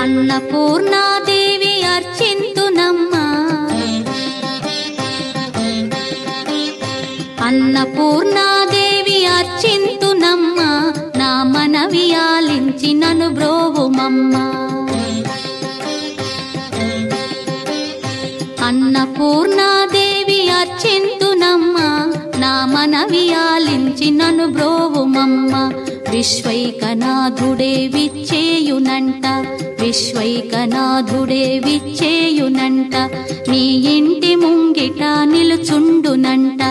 అన్నపూర్ణాదేవి అర్చింతునమ్మా, అన్నపూర్ణాదేవి అర్చింతునమ్మా, నా మనవి ఆలించి నన్ను బ్రోవుమమ్మా. అన్నపూర్ణాదేవి అర్చింతునమ్మా, నా మనవి ఆలించి నన్ను బ్రోవుమమ్మా. విశ్వైకనాథుడే విచ్చేయునంట, విశ్వైకనాథుడే విచ్చేయునంట, నీ ఇంటి ముంగిట నిలుచుండునంట,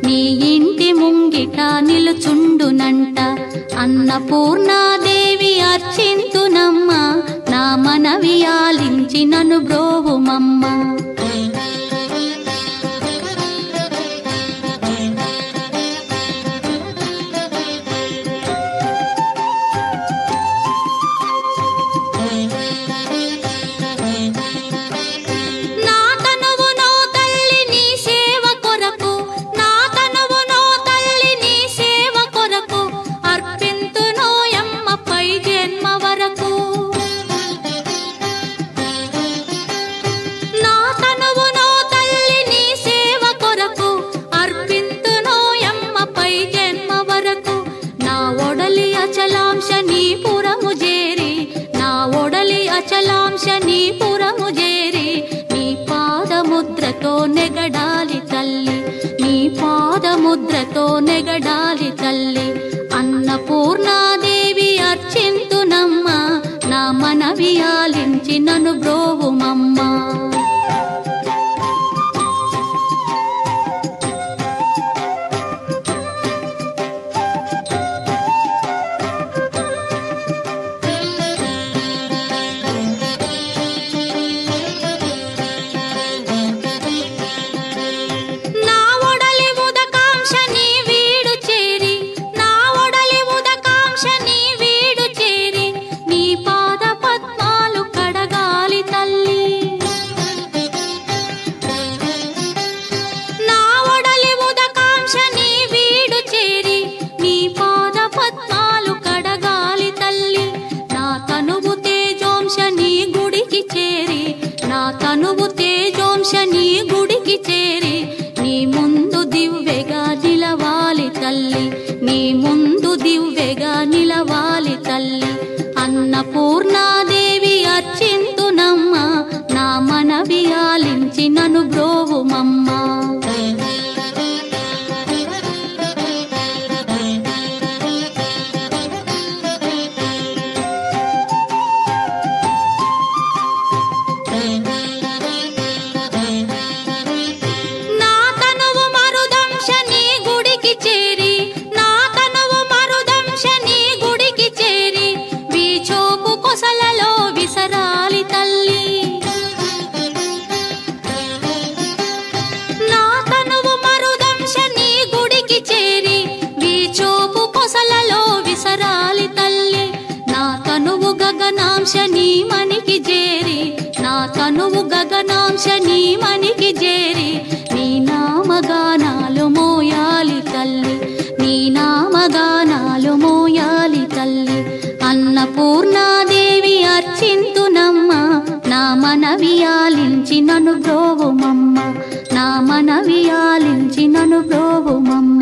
నీ ఇంటి ముంగిట నిలుచుండునంట. అన్నపూర్ణాదేవి అర్చింతునమ్మా, నా మనవి ఆలించి నన్ను బ్రోవుమమ్మా. అచలాంశనీపురము చేరి నీ పాదముద్రతో నెగడాలి తల్లి, నీ పాదముద్రతో నెగడాలి తల్లి. అన్నపూర్ణాదేవి అర్చింతునమ్మా, నా మనవి ఆలించి నన్ను బ్రోవుమమ్మా. తనువు తేజోంశని గుడికి చేరి నీ ముందు దివ్వెగా నిలవాలి తల్లి, నీ ముందు దివ్వెగా నిలవాలి తల్లి. అన్నపూర్ణాదేవి అర్చింతునమ్మా, నా మనవి ఆలించి నన్ను బ్రోవుమమ్మా. గగనాంశని మనికి చేరి, నా తనువు గగనాంశని మనికి చేరి నీ నామగానాలు మోయాలి తల్లి, నీ నామగానాలు మోయాలి తల్లి. అన్నపూర్ణాదేవి అర్చింతునమ్మా, నా మనవి ఆలించి నన్ను బ్రోవుమమ్మ, నా మనవి ఆలించి నన్ను బ్రోవుమమ్మ.